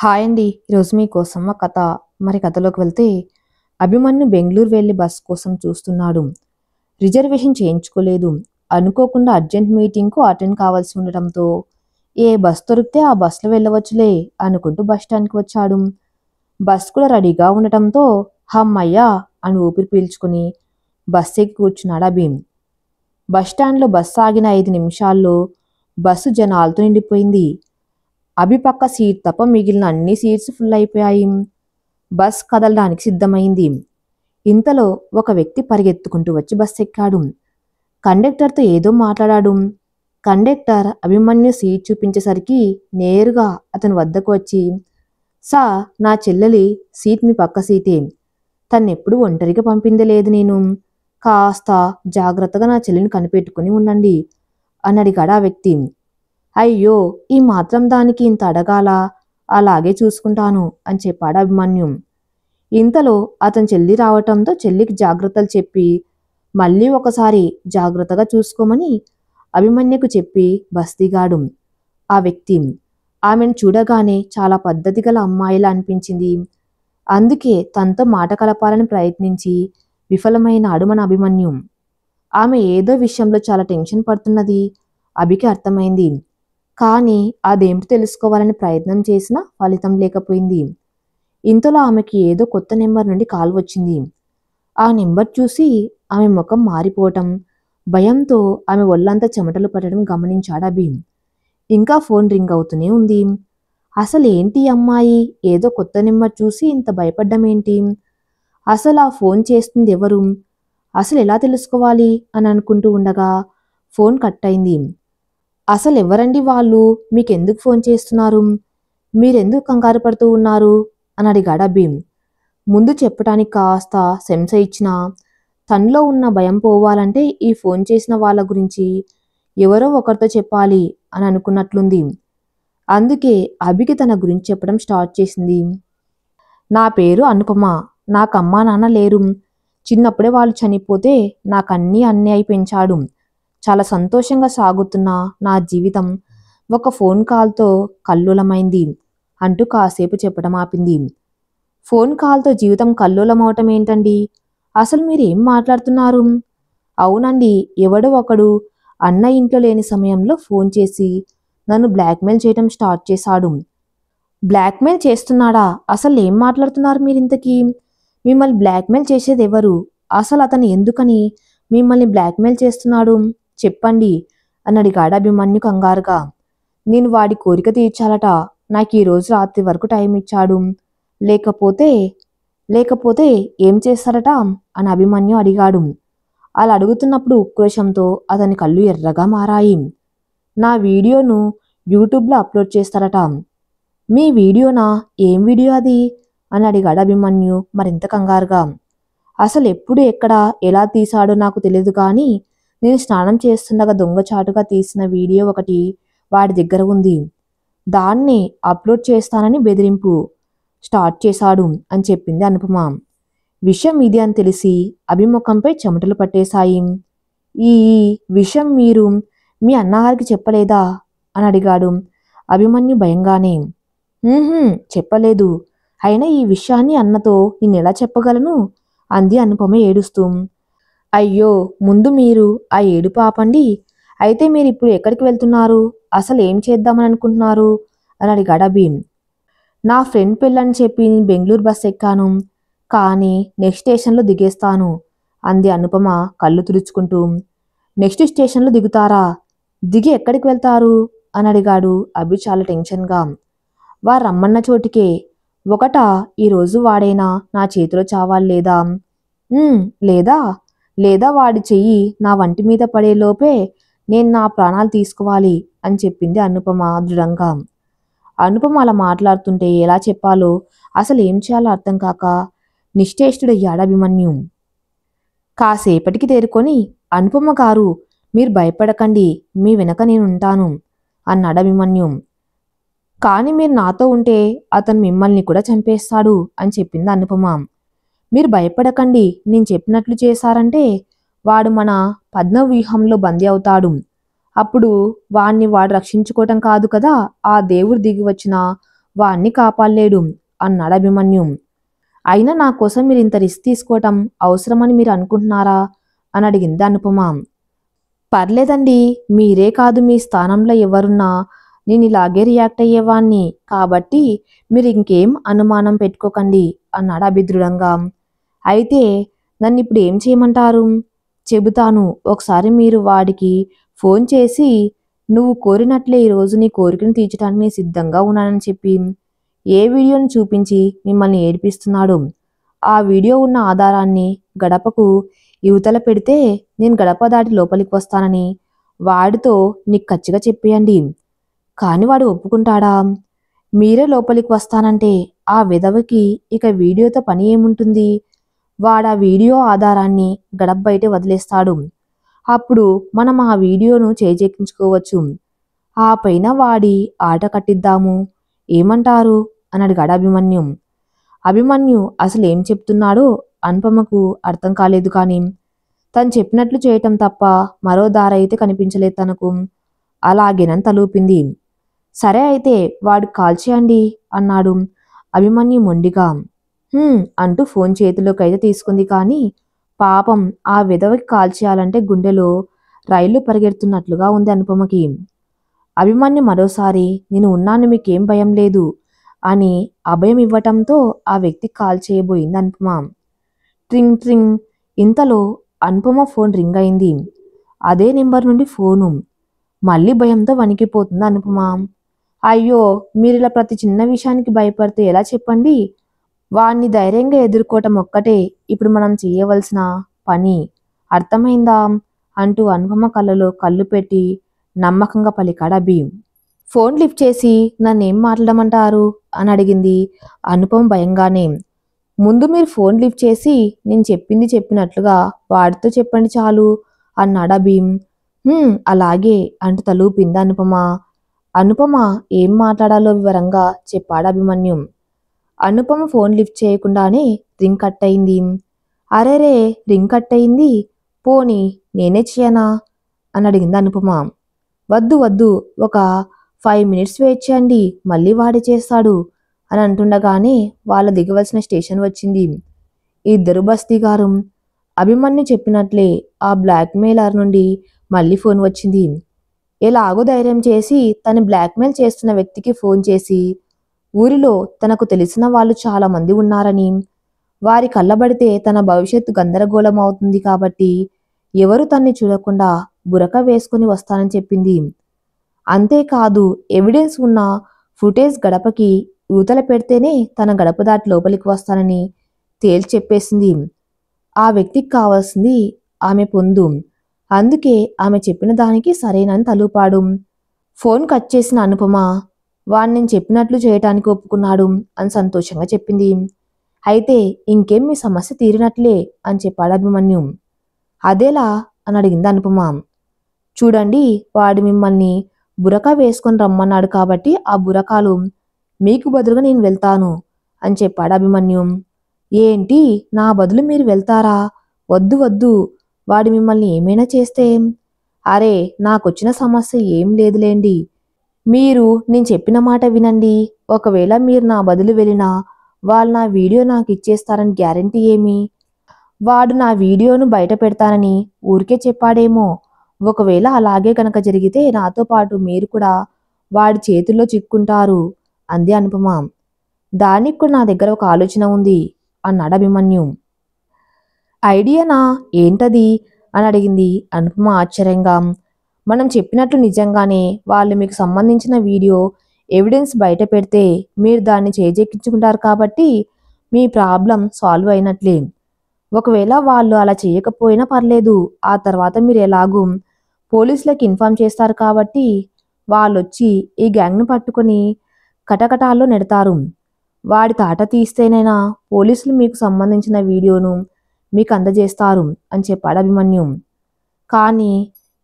Hi అండి. ఈరోజు మీకోసం ఒక కథ. కథలోకి వెళ్తే అభిమన్యు బెంగుళూరు వెళ్లి బస్ కోసం చూస్తున్నాడు. రిజర్వేషన్ చేయించుకోలేదు. అనుకోకుండా అర్జెంట్ మీటింగ్కు అటెండ్ కావాల్సి ఉండటంతో ఏ బస్ దొరికితే ఆ బస్సులో వెళ్ళవచ్చులే అనుకుంటూ బస్ స్టాండ్కి వచ్చాడు. బస్ కూడా రెడీగా ఉండటంతో హమ్మయ్యా అని ఊపిరి పీల్చుకుని బస్ ఎక్కి కూర్చున్నాడు అభిమ్. బస్ స్టాండ్లో బస్సు ఆగిన 5 నిమిషాల్లో బస్సు జనాలతో నిండిపోయింది. అభి పక్క సీట్ తప్ప మిగిలిన అన్ని సీట్స్ ఫుల్ అయిపోయాయి. బస్ కదలడానికి సిద్ధమైంది. ఇంతలో ఒక వ్యక్తి పరిగెత్తుకుంటూ వచ్చి బస్ ఎక్కాడు. కండక్టర్తో ఏదో మాట్లాడాడు. కండక్టర్ అభిమన్యు సీట్ చూపించేసరికి నేరుగా అతని వద్దకు వచ్చి, సార్, నా చెల్లెలి సీట్ మీ పక్క సీటే. తన్నెప్పుడు ఒంటరిగా పంపిందే లేదు నేను. కాస్త జాగ్రత్తగా నా చెల్లిని కనిపెట్టుకుని ఉండండి అని అడిగాడు ఆ వ్యక్తి. అయ్యో, ఈ మాత్రం దానికి ఇంత అడగాలా? అలాగే చూసుకుంటాను అని చెప్పాడు అభిమన్యు. ఇంతలో అతని చెల్లి రావటంతో చెల్లికి జాగ్రత్తలు చెప్పి మళ్ళీ ఒకసారి జాగ్రత్తగా చూసుకోమని అభిమన్యుకు చెప్పి బస్ దిగాడు ఆ వ్యక్తి. ఆమెను చూడగానే చాలా పద్ధతి గల అమ్మాయిలా అనిపించింది. అందుకే తనతో మాట కలపాలని ప్రయత్నించి విఫలమైనాడు మన అభిమన్యు. ఆమె ఏదో విషయంలో చాలా టెన్షన్ పడుతున్నది అభికి అర్థమైంది. కానీ అదేమిటి తెలుసుకోవాలని ప్రయత్నం చేసినా ఫలితం లేకపోయింది. ఇంతలో ఆమెకి ఏదో కొత్త నెంబర్ నుండి కాల్ వచ్చింది. ఆ నెంబర్ చూసి ఆమె ముఖం మారిపోవటం, భయంతో ఆమె ఒళ్ళంతా చెమటలు పడడం గమనించాడు అభి. ఇంకా ఫోన్ రింగ్ అవుతూనే ఉంది. అసలు ఏంటి అమ్మాయి ఏదో కొత్త నెంబర్ చూసి ఇంత భయపడ్డం ఏంటి? అసలు ఆ ఫోన్ చేస్తుంది ఎవరు? అసలు ఎలా తెలుసుకోవాలి అని అనుకుంటూ ఉండగా ఫోన్ కట్ అయింది. అసలు ఎవరండి వాళ్ళు? మీకెందుకు ఫోన్ చేస్తున్నారు? మీరెందుకు కంగారు పడుతూ ఉన్నారు అని అడిగాడు అభి. ముందు చెప్పటానికి కాస్త సెంస ఇచ్చినా తనలో ఉన్న భయం పోవాలంటే ఈ ఫోన్ చేసిన వాళ్ళ గురించి ఎవరో ఒకరితో చెప్పాలి అని అనుకున్నట్లుంది. అందుకే అభికి తన గురించి చెప్పడం స్టార్ట్ చేసింది. నా పేరు అనుపమ. నాకు అమ్మా నాన్న లేరు. చిన్నప్పుడే వాళ్ళు చనిపోతే నాకన్నీ అయి పెంచాడు. చాలా సంతోషంగా సాగుతున్న నా జీవితం ఒక ఫోన్ కాల్తో కల్లోలమైంది అంటూ కాసేపు చెప్పడం ఆపింది. ఫోన్ కాల్తో జీవితం కల్లోలమవటం ఏంటండి? అసలు మీరేం మాట్లాడుతున్నారు? అవునండి, ఎవడో ఒకడు అన్న ఇంట్లో లేని సమయంలో ఫోన్ చేసి నన్ను బ్లాక్మెయిల్ చేయడం స్టార్ట్ చేశాడు. బ్లాక్మెయిల్ చేస్తున్నాడా? అసలు ఏం మాట్లాడుతున్నారు మీరింతకీ? మిమ్మల్ని బ్లాక్మెయిల్ చేసేది ఎవరు? అసలు అతను ఎందుకని మిమ్మల్ని బ్లాక్మెయిల్ చేస్తున్నాడు? చెప్పండి అని అడిగాడు అభిమన్యు కంగారుగా. నేను వాడి కోరిక తీర్చాలట. నాకు ఈ రోజు రాత్రి వరకు టైం ఇచ్చాడు. లేకపోతే ఏం చేస్తారట అని అభిమన్యు అడిగాడు. అలా అడుగుతున్నప్పుడు ఉక్రోషంతో అతని కళ్ళు ఎర్రగా మారాయి. నా వీడియోను యూట్యూబ్లో అప్లోడ్ చేస్తారట. మీ వీడియోనా? ఏం వీడియో అది అని అడిగాడు అభిమన్యు మరింత కంగారుగా. అసలు ఎప్పుడు ఎక్కడ ఎలా తీశాడో నాకు తెలియదు, కానీ నేను స్నానం చేస్తుండగా దొంగచాటుగా తీసిన వీడియో ఒకటి వాడి దగ్గర ఉంది. దాన్ని అప్లోడ్ చేస్తానని బెదిరింపు స్టార్ట్ చేశాడు అని చెప్పింది అనుపమ. విషయం ఇది అని తెలిసి అభిముఖంపై చెమటలు పట్టేశాయి. ఈ విషయం మీరు మీ అన్నగారికి చెప్పలేదా అని అడిగాడు అభిమన్యు భయంగానే. చెప్పలేదు. అయినా ఈ విషయాన్ని అన్నతో నేనెలా చెప్పగలను అంది అనుపమ ఏడుస్తూ. అయ్యో, ముందు మీరు ఆ ఏడుపు ఆపండి. అయితే మీరు ఇప్పుడు ఎక్కడికి వెళ్తున్నారు? అసలు ఏం చేద్దామని అనుకుంటున్నారు అని అడిగాడు అభి. నా ఫ్రెండ్ పెళ్ళని చెప్పి బెంగళూరు బస్ ఎక్కాను, కానీ నెక్స్ట్ స్టేషన్లో దిగేస్తాను అంది అనుపమ కళ్ళు తుడుచుకుంటూ. నెక్స్ట్ స్టేషన్లో దిగుతారా? దిగి ఎక్కడికి వెళ్తారు అని అడిగాడు అభి చాలా టెన్షన్గా. వారు రమ్మన్న చోటికే. ఒకటా ఈరోజు వాడైనా నా చేతిలో చావాలి లేదా లేదా వాడి చెయ్యి నా వంటి మీద పడే లోపే నేను నా ప్రాణాలు తీసుకోవాలి అని చెప్పింది అనుపమ దృఢంగా. అనుపమ అలా మాట్లాడుతుంటే ఎలా చెప్పాలో అసలు ఏం చేయాలో అర్థం కాక నిశ్చేష్టుడయ్యాడు అభిమన్యు. కాసేపటికి తేరుకొని, అనుపమ గారు, మీరు భయపడకండి, మీ వెనక నేనుంటాను అన్నాడు అభిమన్యు. కానీ మీరు నాతో ఉంటే అతను మిమ్మల్ని కూడా చంపేస్తాడు అని చెప్పింది అనుపమ. మీరు భయపడకండి, నేను చెప్పినట్లు చేశారంటే వాడు మన పద్మవ్యూహంలో బందీ అవుతాడు. అప్పుడు వాడు రక్షించుకోవటం కాదు కదా, ఆ దేవుడు దిగి వచ్చిన వాణ్ణి కాపాడలేడు అన్నాడు అభిమన్యు. అయినా నా కోసం మీరు ఇంత రిస్క్ తీసుకోవటం అవసరమని మీరు అనుకుంటున్నారా అని అడిగింది అనుపమ. పర్లేదండి, మీరే కాదు మీ స్థానంలో ఎవరున్నా నేను ఇలాగే రియాక్ట్ అయ్యేవాణ్ణి, కాబట్టి మీరు ఇంకేం అనుమానం పెట్టుకోకండి అన్నాడు అభిదృఢంగా. అయితే నన్ను ఇప్పుడు ఏం చేయమంటారు? చెబుతాను, ఒకసారి మీరు వాడికి ఫోన్ చేసి నువ్వు కోరినట్లే ఈరోజు నీ కోరికను తీర్చడానికి నేను సిద్ధంగా ఉన్నానని చెప్పి ఏ వీడియోని చూపించి మిమ్మల్ని ఏడిపిస్తున్నాడు ఆ వీడియో ఉన్న ఆధారాన్ని గడపకు యువతల పెడితే నేను గడప దాటి లోపలికి వస్తానని వాడితో నీకు ఖచ్చితంగా చెప్పేయండి. కాని వాడు ఒప్పుకుంటాడా? మీరే లోపలికి వస్తానంటే ఆ విధవకి ఇక వీడియోతో పని ఏముంటుంది? వాడా వీడియో ఆధారాన్ని గడప బయటే వదిలేస్తాడు. అప్పుడు మనం ఆ వీడియోను చేజెక్కించుకోవచ్చు. ఆ పైన వాడి ఆట కట్టిద్దాము, ఏమంటారు అని అడిగాడు అభిమన్యు. అభిమన్యు అసలు ఏం చెప్తున్నాడో అనుపమకు అర్థం కాలేదు. కానీ తను చెప్పినట్లు చేయటం తప్ప మరో దారైతే కనిపించలేదు తనకు. అలాగేనని తలూపింది. సరే అయితే వాడికి కాల్ చేయండి అన్నాడు అభిమన్యు మొండిగా. అంటూ ఫోన్ చేతిలోకైతే తీసుకుంది. కానీ పాపం ఆ విధవకి కాల్ చేయాలంటే గుండెలో రైలు పరిగెడుతున్నట్లుగా ఉంది అనుపమకి. అభిమన్యు మరోసారి నేను ఉన్నాను, మీకేం భయం లేదు అని అభయం ఇవ్వటంతో ఆ వ్యక్తికి కాల్ చేయబోయింది అనుపమ. ట్రింగ్ ట్రింగ్. ఇంతలో అనుపమ ఫోన్ రింగ్ అయింది. అదే నెంబర్ నుండి ఫోను. మళ్ళీ భయంతో వణికిపోతుంది అనుపమ. అయ్యో, మీరిలా ప్రతి చిన్న విషయానికి భయపడితే ఎలా చెప్పండి? వాణ్ణి ధైర్యంగా ఎదుర్కోవటం ఒక్కటే ఇప్పుడు మనం చేయవలసిన పని, అర్థమైందా అంటూ అనుపమ కళ్ళలో కళ్ళు పెట్టి నమ్మకంగా పలికాడు అభి. ఫోన్ లిఫ్ట్ చేసి నన్నేం మాట్లాడమంటారు అని అడిగింది అనుపమ భయంగానే. ముందు మీరు ఫోన్ లిఫ్ట్ చేసి నేను చెప్పింది చెప్పినట్లుగా వాడితో చెప్పండి చాలు అన్నాడు అభి. అలాగే అంటూ తలూపింది అనుపమ. అనుపమ ఏం మాట్లాడాలో వివరంగా చెప్పాడు అభిమన్యు. అనుపమ ఫోన్ లిఫ్ట్ చేయకుండానే రింగ్ కట్ అయింది. అరేరే, రింగ్ కట్ అయింది, పోనీ నేనే చేయనా అని అడిగింది అనుపమ. వద్దు వద్దు, ఒక 5 minutes వెయిట్ చేయండి, మళ్ళీ వాడే చేస్తాడు అని అంటుండగానే వాళ్ళ దిగవలసిన స్టేషన్ వచ్చింది. ఇద్దరు బస్ దిగారు. అభిమన్యు చెప్పినట్లే ఆ బ్లాక్మెయిలర్ నుండి మళ్ళీ ఫోన్ వచ్చింది. ఎలాగో ధైర్యం చేసి తను బ్లాక్మెయిల్ చేస్తున్న వ్యక్తికి ఫోన్ చేసి ఊరిలో తనకు తెలిసిన వాళ్ళు చాలా మంది ఉన్నారని, వారి కళ్ళబడితే తన భవిష్యత్తు గందరగోళం అవుతుంది కాబట్టి ఎవరు తన్ని చూడకుండా బురక వేసుకుని వస్తానని చెప్పింది. అంతేకాదు ఎవిడెన్స్ ఉన్న ఫుటేజ్ గడపకి ఊతల పెడితేనే తన గడప దాటి లోపలికి వస్తానని తేల్చి చెప్పేసింది. ఆ వ్యక్తికి కావాల్సింది ఆమె పొందు. అందుకే ఆమె చెప్పిన దానికి సరేనని తలూపాడు. ఫోన్ కట్ చేసిన అనుపమ వాడు నేను చెప్పినట్లు చేయటానికి ఒప్పుకున్నాడు అని సంతోషంగా చెప్పింది. అయితే ఇంకేం మీ సమస్య తీరినట్లే అని చెప్పాడు అభిమన్యు. అదేలా అని అడిగింది అనుపమ. చూడండి, వాడు మిమ్మల్ని బురకా వేసుకొని రమ్మన్నాడు కాబట్టి ఆ బురకాలు మీకు బదులుగా నేను వెళ్తాను అని చెప్పాడు అభిమన్యు. ఏంటి, నా బదులు మీరు వెళ్తారా? వద్దు వద్దు, వాడు మిమ్మల్ని ఏమైనా చేస్తే? అరే, నాకొచ్చిన సమస్య ఏం లేదులేండి, మీరు నేను చెప్పిన మాట వినండి. ఒకవేళ మీరు నా బదులు వెళ్ళినా వాళ్ళు నా వీడియో నాకు ఇచ్చేస్తారని గ్యారంటీ ఏమి? వాడు నా వీడియోను బయట పెడతానని ఊరికే చెప్పాడేమో. ఒకవేళ అలాగే కనుక జరిగితే నాతో పాటు మీరు కూడా వాడి చేతుల్లో చిక్కుంటారు అంది అనుపమ. దానికి కూడా నా దగ్గర ఒక ఆలోచన ఉంది అన్నాడు అభిమన్యు. ఐడియానా, ఏంటది అని అడిగింది అనుపమ ఆశ్చర్యంగా. మనం చెప్పినట్లు నిజంగానే వాళ్ళు మీకు సంబంధించిన వీడియో ఎవిడెన్స్ బయట పెడితే మీరు దాన్ని చేజెక్కించుకుంటారు కాబట్టి మీ ప్రాబ్లం సాల్వ్ అయినట్లే. ఒకవేళ వాళ్ళు అలా చేయకపోయినా పర్లేదు, ఆ తర్వాత మీరు ఎలాగూ పోలీసులకు ఇన్ఫార్మ్ చేస్తారు కాబట్టి వాళ్ళొచ్చి ఈ గ్యాంగ్ను పట్టుకొని కటకటాల్లో నెడతారు. వాడి తాట తీస్తేనైనా పోలీసులు మీకు సంబంధించిన వీడియోను మీకు అందజేస్తారు అని చెప్పాడు అభిమన్యు. కానీ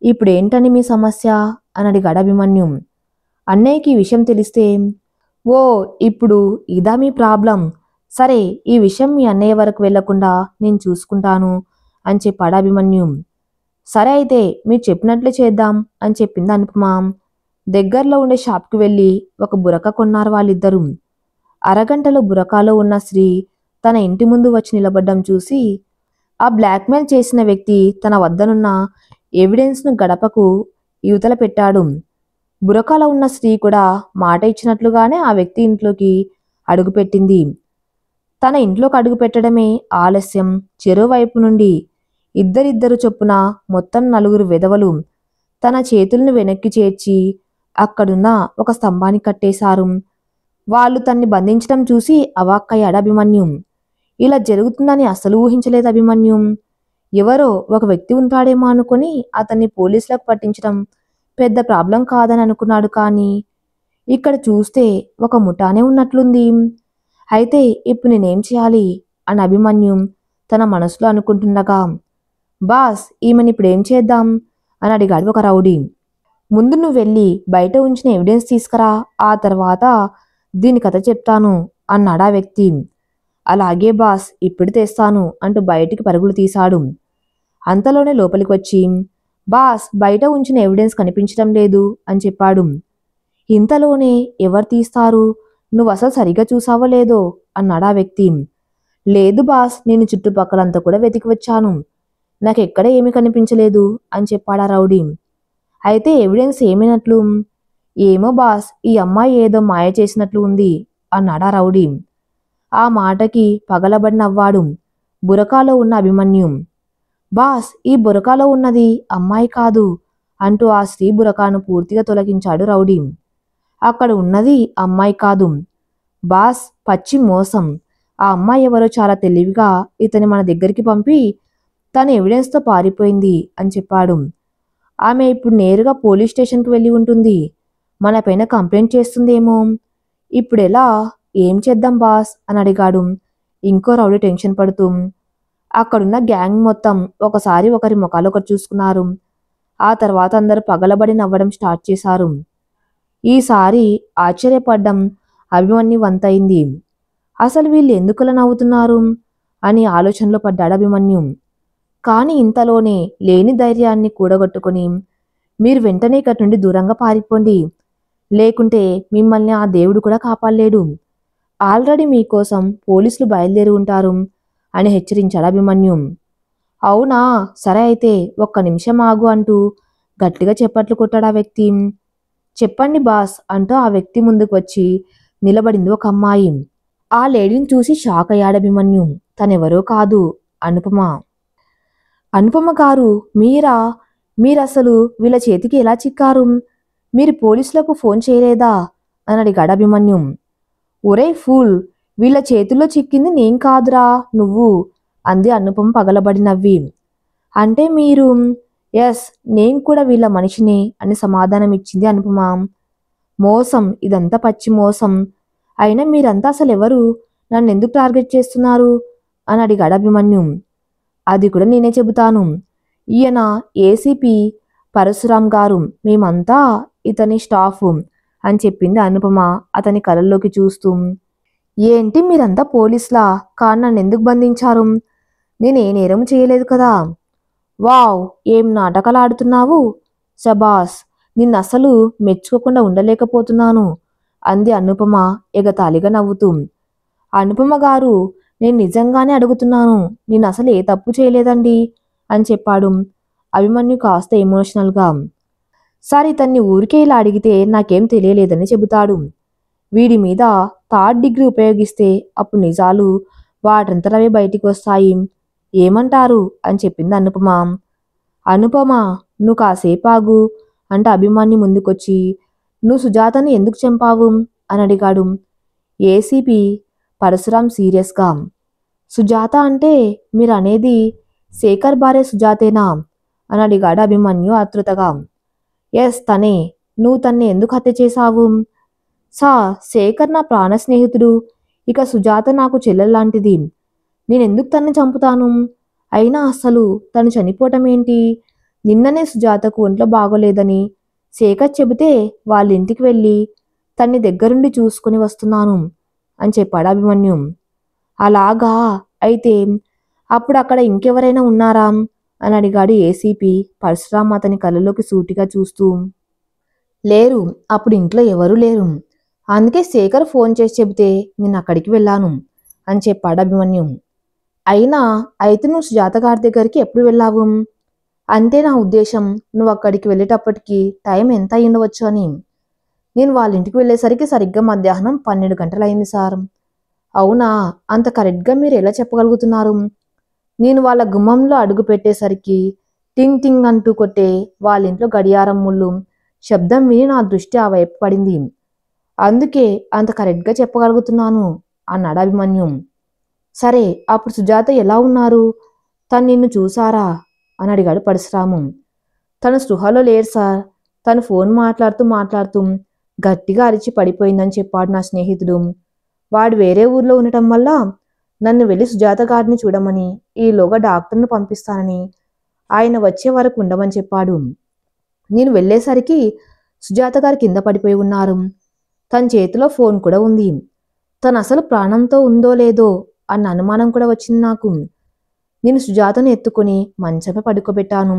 ఇప్పుడేంటని మీ సమస్య అని అడిగాడు అభిమన్యు. అన్నయ్యకి ఈ విషయం తెలిస్తే? ఓ, ఇప్పుడు ఇదా మీ ప్రాబ్లం? సరే, ఈ విషయం మీ అన్నయ్య వరకు వెళ్లకుండా నేను చూసుకుంటాను అని చెప్పాడు అభిమన్యు. సరే అయితే మీరు చెప్పినట్లే చేద్దాం అని చెప్పింది అనుపమ. దగ్గరలో ఉండే షాప్కి వెళ్ళి ఒక బురక కొన్నారు వాళ్ళిద్దరూ. అరగంటలో బురకాలో ఉన్న స్త్రీ తన ఇంటి ముందు వచ్చి నిలబడ్డం చూసి ఆ బ్లాక్మెయిల్ చేసిన వ్యక్తి తన వద్దనున్న ఎవిడెన్స్ను గడపకు యువతల పెట్టాడు. బురకాలో ఉన్న స్త్రీ కూడా మాట ఇచ్చినట్లుగానే ఆ వ్యక్తి ఇంట్లోకి అడుగుపెట్టింది. తన ఇంట్లోకి అడుగు పెట్టడమే ఆలస్యం. చెరోవైపు నుండి ఇద్దరిద్దరు చొప్పున మొత్తం 4 వెధవలు తన చేతులను వెనక్కి చేర్చి అక్కడున్న ఒక స్తంభానికి కట్టేశారు. వాళ్ళు తన్ని బంధించడం చూసి అవాక్కయ్యాడు అభిమన్యు. ఇలా జరుగుతుందని అస్సలు ఊహించలేదు అభిమన్యు. ఎవరో ఒక వ్యక్తి ఉంటాడేమో అనుకుని అతన్ని పోలీసులకు పట్టించడం పెద్ద ప్రాబ్లం కాదని అనుకున్నాడు. కానీ ఇక్కడ చూస్తే ఒక ముఠానే ఉన్నట్లుంది. అయితే ఇప్పుడు నేనేం చేయాలి అని అభిమన్యు తన మనసులో అనుకుంటుండగా, బాస్ ఈమెను ఇప్పుడేం చేద్దాం అని అడిగాడు ఒక రౌడీ. ముందు నువ్వు వెళ్ళి బయట ఉంచిన ఎవిడెన్స్ తీసుకురా, ఆ తర్వాత దీని కథ చెప్తాను అన్నాడు ఆ వ్యక్తి. అలాగే బాస్, ఇప్పుడు తెస్తాను అంటూ బయటికి పరుగులు తీశాడు. అంతలోనే లోపలికి వచ్చి, బాస్ బయట ఉంచిన ఎవిడెన్స్ కనిపించడం లేదు అని చెప్పాడు. ఇంతలోనే ఎవరు తీస్తారు, నువ్వు అసలు సరిగా చూసావో లేదో అన్నాడు ఆ వ్యక్తి. లేదు బాస్, నేను చుట్టుపక్కలంతా కూడా వెతికి వచ్చాను, నాకెక్కడ ఏమీ కనిపించలేదు అని చెప్పాడా రౌడీ. అయితే ఎవిడెన్స్ ఏమైనట్లు? ఏమో బాస్, ఈ అమ్మాయి ఏదో మాయ చేసినట్లు ఉంది అన్నాడా రౌడీ. ఆ మాటకి పగలబడి నవ్వాడు బురకాలో ఉన్న అభిమన్యు. బాస్, ఈ బురకాలో ఉన్నది అమ్మాయి కాదు అంటూ ఆ స్త్రీ బురకాను పూర్తిగా తొలగించాడు రౌడీ. అక్కడ ఉన్నది అమ్మాయి కాదు బాస్, పచ్చి మోసం. ఆ అమ్మాయి ఎవరో చాలా తెలివిగా ఇతని మన దగ్గరికి పంపి తన ఎవిడెన్స్తో పారిపోయింది అని చెప్పాడు. ఆమె ఇప్పుడు నేరుగా పోలీస్ స్టేషన్కి వెళ్ళి ఉంటుంది, మన పైన కంప్లైంట్ చేస్తుందేమో. ఇప్పుడెలా, ఏం చేద్దాం బాస్ అని అడిగాడు ఇంకో రౌడీ టెన్షన్ పడుతూ. అక్కడున్న గ్యాంగ్ మొత్తం ఒకసారి ఒకరి ముఖాలు ఒకరు చూసుకున్నారు. ఆ తర్వాత అందరూ పగలబడి నవ్వడం స్టార్ట్ చేశారు. ఈసారి ఆశ్చర్యపడ్డం అభిమన్యు వంతైంది. అసలు వీళ్ళు ఎందుకలా నవ్వుతున్నారు అని ఆలోచనలో పడ్డాడు అభిమన్యు. కానీ ఇంతలోనే లేని ధైర్యాన్ని కూడగొట్టుకుని, మీరు వెంటనే ఇక్కడి నుండి దూరంగా పారిపోండి, లేకుంటే మిమ్మల్ని ఆ దేవుడు కూడా కాపాడలేడు, ఆల్రెడీ మీకోసం పోలీసులు బయలుదేరి ఉంటారు అని హెచ్చరించాడు అభిమన్యు. అవునా, సరే అయితే ఒక్క నిమిషం ఆగు అంటూ గట్టిగా చెప్పట్లు కొట్టాడు ఆ వ్యక్తి. చెప్పండి బాస్ అంటూ ఆ వ్యక్తి ముందుకు వచ్చి నిలబడింది ఒక అమ్మాయి. ఆ లేడీని చూసి షాక్ అయ్యాడు అభిమన్యు. తనెవరో కాదు, అనుపమ. అనుపమ గారు, మీరా? మీరసలు వీళ్ళ చేతికి ఎలా చిక్కారు? మీరు పోలీసులకు ఫోన్ చేయలేదా అని అడిగాడు అభిమన్యు. ఒరే ఫూల్, వీళ్ళ చేతుల్లో చిక్కింది నేను కాదురా, నువ్వు అంది అనుపమ పగలబడి నవ్వి. అంటే మీరు? ఎస్, నేను కూడా వీళ్ళ మనిషిని అని సమాధానం ఇచ్చింది అనుపమ. మోసం, ఇదంతా పచ్చి మోసం. అయినా మీరంతా అసలు ఎవరు, నన్ను ఎందుకు టార్గెట్ చేస్తున్నారు అని అడిగాడు అభిమన్యు. అది కూడా నేనే చెబుతాను. ఈయన ఏసీపీ పరశురాం గారు, మేమంతా ఇతని స్టాఫ్ అని చెప్పింది అనుపమ అతని కళ్ళల్లోకి చూస్తూ. ఏంటి మీరంతా పోలీసులా? కానీ నన్ను ఎందుకు బంధించారు? నేనే నేరం చేయలేదు కదా. వావ్, ఏం నాటకాలు ఆడుతున్నావు, శబాస్, నిన్నసలు మెచ్చుకోకుండా ఉండలేకపోతున్నాను అంది అనుపమ ఎగతాళిగా నవ్వుతూ. అనుపమ గారు, నేను నిజంగానే అడుగుతున్నాను, నేను అసలు ఏ తప్పు చేయలేదండి అని చెప్పాడు అభిమన్యు కాస్త ఎమోషనల్గా. సార్, ఇతన్ని ఊరికే ఇలా అడిగితే నాకేం తెలియలేదని చెబుతాడు. వీడి మీద 3rd డిగ్రీ ఉపయోగిస్తే అప్పుడు నిజాలు వాటంతటవే బయటికి వస్తాయి, ఏమంటారు అని చెప్పింది అనుపమ. అనుపమ, నువ్వు కాసేపాగు అంటే అభిమన్యు ముందుకొచ్చి, నువ్వు సుజాతని ఎందుకు చంపావు అని అడిగాడు ఏసీపీ పరశురాం సీరియస్గా. సుజాత అంటే మీరు అనేది శేఖర్ భార్య సుజాతేనా అని అడిగాడు అభిమన్యు ఆతృతగా. ఎస్, తనే. నువ్వు తన్ని ఎందుకు హత్య చేశావు? శేఖర్ నా ప్రాణ స్నేహితుడు, ఇక సుజాత నాకు చెల్లెల్లాంటిది, నేనెందుకు తన్ని చంపుతాను? అయినా అసలు తను చనిపోవటం ఏంటి? నిన్ననే సుజాతకు ఒంట్లో బాగోలేదని శేఖర్ చెబితే వాళ్ళ ఇంటికి వెళ్ళి తన్ని దగ్గరుండి చూసుకుని వస్తున్నాను అని చెప్పాడు అభిమన్యు. అలాగా, అయితే అప్పుడు అక్కడ ఇంకెవరైనా ఉన్నారా అని అడిగాడు ఏసీపీ పరశురాం అతని కళ్ళలోకి సూటిగా చూస్తూ. లేరు, అప్పుడు ఇంట్లో ఎవరూ లేరు. అందుకే శేఖర్ ఫోన్ చేసి చెబితే నేను అక్కడికి వెళ్ళాను అని చెప్పాడు అభిమన్యు. అయినా అయితే నువ్వు సుజాత గారి దగ్గరికి ఎప్పుడు వెళ్ళావు? అంతే నా ఉద్దేశం, నువ్వు అక్కడికి వెళ్ళేటప్పటికి టైం ఎంత అయి ఉండవచ్చు అని. నేను వాళ్ళ ఇంటికి వెళ్ళేసరికి సరిగ్గా మధ్యాహ్నం 12 గంటలైంది సార్. అవునా, అంత కరెక్ట్గా మీరు ఎలా చెప్పగలుగుతున్నారు? నేను వాళ్ళ గుమ్మంలో అడుగు పెట్టేసరికి టింగ్ టింగ్ అంటూ కొట్టే వాళ్ళ ఇంట్లో గడియారం ముళ్ళు శబ్దం విని నా దృష్టి ఆ వైపు పడింది. అందుకే అంత కరెక్ట్గా చెప్పగలుగుతున్నాను అన్నాడు అభిమన్యు. సరే, అప్పుడు సుజాత ఎలా ఉన్నారు? తను నిన్ను చూసారా అని అడిగాడు పరశురాము. తను స్పృహలో లేరు సార్. తను ఫోన్ మాట్లాడుతూ గట్టిగా అరిచి పడిపోయిందని చెప్పాడు నా స్నేహితుడు. వాడు వేరే ఊర్లో ఉండటం వల్ల నన్ను వెళ్ళి సుజాత గారిని చూడమని, ఈలోగా డాక్టర్ను పంపిస్తానని, ఆయన వచ్చే వరకు ఉండమని చెప్పాడు. నేను వెళ్ళేసరికి సుజాత గారు కింద పడిపోయి ఉన్నారు. తన చేతిలో ఫోన్ కూడా ఉంది. తను అసలు ప్రాణంతో ఉందో లేదో అన్న అనుమానం కూడా వచ్చింది నాకు. నేను సుజాతను ఎత్తుకుని మంచంపై పడుకోబెట్టాను.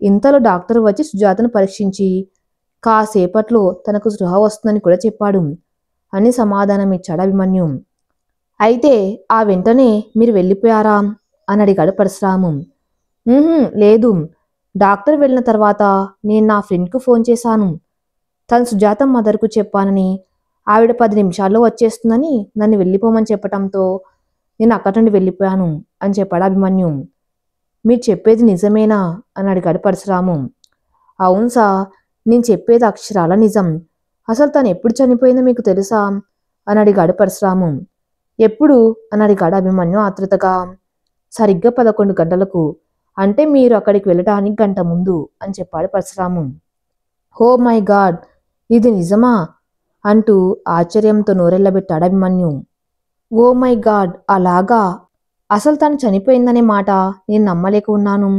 ఇంతలో డాక్టర్ వచ్చి సుజాతను పరీక్షించి కాసేపట్లో తనకు స్పృహ వస్తుందని కూడా చెప్పాడు అని సమాధానం ఇచ్చాడు అభిమన్యు. అయితే ఆ వెంటనే మీరు వెళ్ళిపోయారా అని అడిగాడు పరశురాము. లేదు, డాక్టర్ వెళ్ళిన తర్వాత నేను నా ఫ్రెండ్కు ఫోన్ చేశాను. తను సుజాత మదర్కు చెప్పానని, ఆవిడ 10 నిమిషాల్లో వచ్చేస్తుందని నన్ను వెళ్ళిపోమని చెప్పటంతో నేను అక్కడి నుండి వెళ్ళిపోయాను అని చెప్పాడు అభిమన్యు. మీరు చెప్పేది నిజమేనా అని అడిగాడు పరశురాము. అవును సార్, నేను చెప్పేది అక్షరాల నిజం. అసలు తను ఎప్పుడు చనిపోయిందో మీకు తెలుసా అని అడిగాడు పరశురాము. ఎప్పుడు అని అడిగాడు అభిమన్యు ఆతృతగా. సరిగ్గా 11 గంటలకు, అంటే మీరు అక్కడికి వెళ్ళడానికి గంట ముందు అని చెప్పాడు పరశురాము. ఓ మై గాడ్, ఇది నిజమా అంటూ ఆశ్చర్యంతో నోరెళ్లబెట్టాడు అభిమన్యు. ఓ మై గాడ్, అలాగా? అసలు తను చనిపోయిందనే మాట నేను నమ్మలేక ఉన్నాను.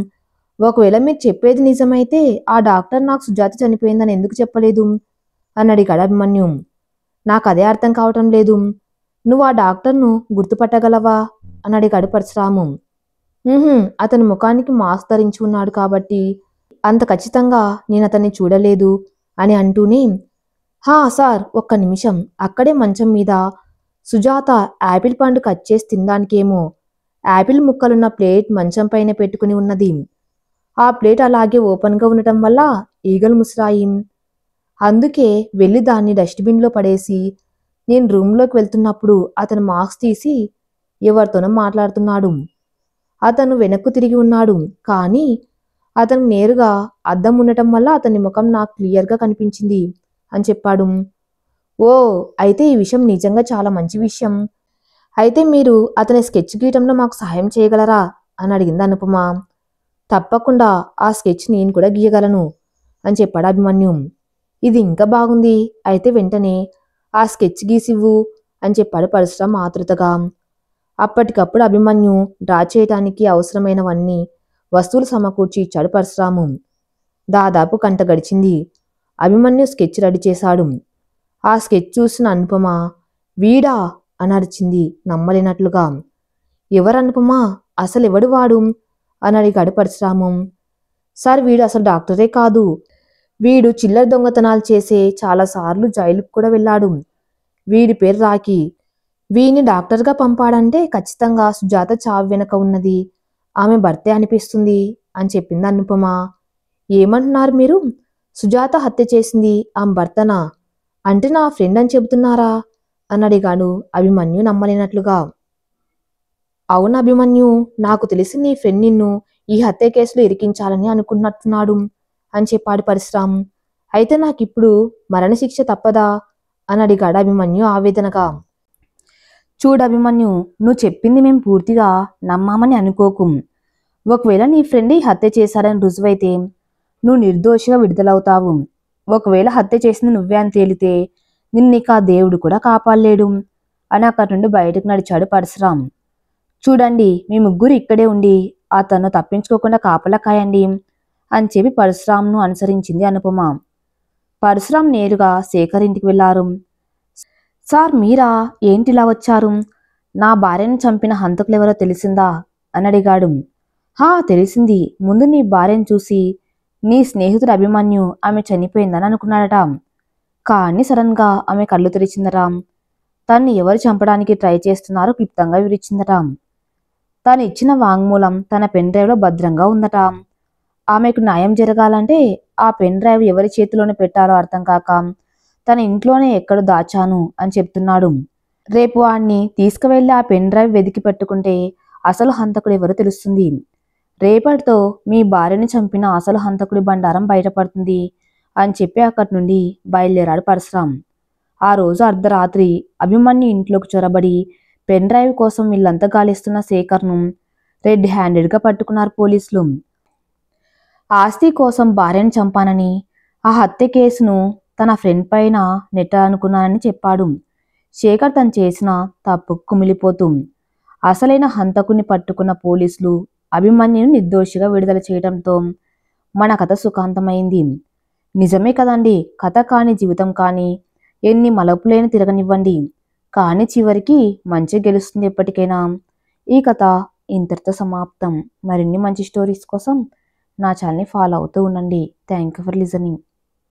ఒకవేళ మీరు చెప్పేది నిజమైతే ఆ డాక్టర్ నాకు సుజాత చనిపోయిందని ఎందుకు చెప్పలేదు అని అడిగాడు అభిమన్యు. నాకు అదే అర్థం కావటం లేదు. నువ్వు ఆ డాక్టర్ను గుర్తుపట్టగలవా అని అడిగాడు పరశురాము. అతని ముఖానికి మాస్క్ ధరించి ఉన్నాడు కాబట్టి అంత ఖచ్చితంగా నేను అతన్ని చూడలేదు అని అంటూనే, సార్, ఒక్క నిమిషం. అక్కడే మంచం మీద సుజాత యాపిల్ పండు కట్ చేసి తినడానికేమో యాపిల్ ముక్కలున్న ప్లేట్ మంచం పైన పెట్టుకుని ఉన్నది. ఆ ప్లేట్ అలాగే ఓపెన్గా ఉండటం వల్ల ఈగలు ముసిరాయి. అందుకే వెళ్ళి దాన్ని డస్ట్బిన్లో పడేసి నేను రూమ్లోకి వెళ్తున్నప్పుడు అతను మాస్క్ తీసి ఎవరితోనో మాట్లాడుతున్నాడు. అతను వెనక్కు తిరిగి ఉన్నాడు, కానీ అతను నేరుగా అద్దం ఉండటం వల్ల అతని ముఖం నాకు క్లియర్గా కనిపించింది అని చెప్పాడు. ఓ, అయితే ఈ విషయం నిజంగా చాలా మంచి విషయం. అయితే మీరు అతని స్కెచ్ గీయటంలో మాకు సహాయం చేయగలరా అని అడిగింది అనుపమ. తప్పకుండా, ఆ స్కెచ్ నేను కూడా గీయగలను అని చెప్పాడు అభిమన్యు. ఇది ఇంకా బాగుంది. అయితే వెంటనే ఆ స్కెచ్ గీసివ్వు అని చెప్పాడు పరశురాం ఆతృతగా. అప్పటికప్పుడు అభిమన్యు డ్రా చేయటానికి అవసరమైనవన్నీ వస్తువులు సమకూర్చి ఇచ్చాడు పరశురాము. దాదాపు గంట గడిచింది. అభిమన్యు స్కెచ్ రెడీ చేశాడు. ఆ స్కెచ్ చూసిన అనుపమ వీడా అని అరిచింది నమ్మలేనట్లుగా. ఎవరు అనుపమ? అసలు ఎవడు వాడు అని అడిగాడు పరశురాము. సార్, వీడు అసలు డాక్టరే కాదు. వీడు చిల్లర దొంగతనాలు చేసే చాలాసార్లు జైలుకు కూడా వెళ్ళాడు. వీడి పేరు రాకీ. వీడిని డాక్టర్గా పంపాడంటే ఖచ్చితంగా సుజాత చావు వెనక ఉన్నది ఆమె భర్తే అనిపిస్తుంది అని చెప్పింది అనుపమ. ఏమంటున్నారు మీరు? సుజాత హత్య చేసింది ఆమె భర్తనా? అంటే నా ఫ్రెండ్ అని చెబుతున్నారా అని అడిగాడు అభిమన్యు నమ్మలేనట్లుగా. అవును అభిమన్యు, నాకు తెలిసి నీ ఫ్రెండ్ నిన్ను ఈ హత్య కేసులో ఇరికించాలని అనుకున్నట్టున్నాడు అని చెప్పాడు పరశురాం. అయితే నాకిప్పుడు మరణశిక్ష తప్పదా అని అడిగాడు అభిమన్యు ఆవేదనగా. చూడు అభిమన్యు, నువ్వు చెప్పింది మేము పూర్తిగా నమ్మామని అనుకోకు. ఒకవేళ నీ ఫ్రెండ్ ఈ హత్య చేశాడని రుజువైతే నువ్వు నిర్దోషిగా విడుదలవుతావు. ఒకవేళ హత్య చేసింది నువ్వే అని తేలితే నిన్నిక ఆ దేవుడు కూడా కాపాడలేడు అని అక్కడి నుండి బయటకు నడిచాడు పరశురాం. చూడండి, మీ ముగ్గురు ఇక్కడే ఉండి అతను తప్పించుకోకుండా కాపలా కాయండి అని చెప్పి పరశురాంను అనుసరించింది అనుపమ. పరశురాం నేరుగా శేఖర్ ఇంటికి వెళ్లారు. సార్, మీరా? ఏంటిలా వచ్చారు? నా భార్యను చంపిన హంతకులెవరో తెలిసిందా అని అడిగాడు. తెలిసింది. ముందు నీ భార్యను చూసి నీ స్నేహితుడు అభిమన్యు ఆమె చనిపోయిందని అనుకున్నాడట. కానీ సడన్గా ఆమె కళ్ళు తెరిచిందట. తన్ని ఎవరు చంపడానికి ట్రై చేస్తున్నారో క్లుప్తంగా వివరించిందట. తాను ఇచ్చిన వాంగ్మూలం తన పెన్ డ్రైవ్లో భద్రంగా ఉందట. ఆమెకు న్యాయం జరగాలంటే ఆ పెన్ డ్రైవ్ ఎవరి చేతిలోనే పెట్టాలో అర్థం కాక తన ఇంట్లోనే ఎక్కడ దాచాను అని చెప్తున్నాడు. రేపు వాణ్ణి తీసుకువెళ్ళి ఆ పెన్ డ్రైవ్ వెతికి పెట్టుకుంటే అసలు హంతకుడు ఎవరో తెలుస్తుంది. రేపటితో మీ భార్యను చంపిన అసలు హంతకుడి బండారం బయటపడుతుంది అని చెప్పి అక్కడి నుండి బయలుదేరాడు పరశురాం. ఆ రోజు అర్ధరాత్రి అభిమన్యు ఇంట్లోకి చొరబడి పెన్ డ్రైవ్ కోసం వీళ్ళంతా గాలిస్తున్న శేఖర్ను రెడ్ హ్యాండెడ్గా పట్టుకున్నారు పోలీసులు. ఆస్తి కోసం భార్యను చంపానని, ఆ హత్య కేసును తన ఫ్రెండ్ పైన నెట్టాలనుకున్నానని చెప్పాడు. శేఖర్ తను చేసిన తప్పుకు కుమిలిపోతూ అసలైన హంతకుని పట్టుకున్న పోలీసులు అభిమన్యును నిర్దోషిగా విడుదల చేయడంతో మన కథ సుఖాంతమైంది. నిజమే కదండి, కథ కాని జీవితం కానీ ఎన్ని మలుపులైనా తిరగనివ్వండి, కానీ చివరికి మంచి గెలుస్తుంది ఎప్పటికైనా. ఈ కథ ఇంతటితో సమాప్తం. మరిన్ని మంచి స్టోరీస్ కోసం నా ఛానల్ని ఫాలో అవుతూ ఉండండి. Thank you for listening.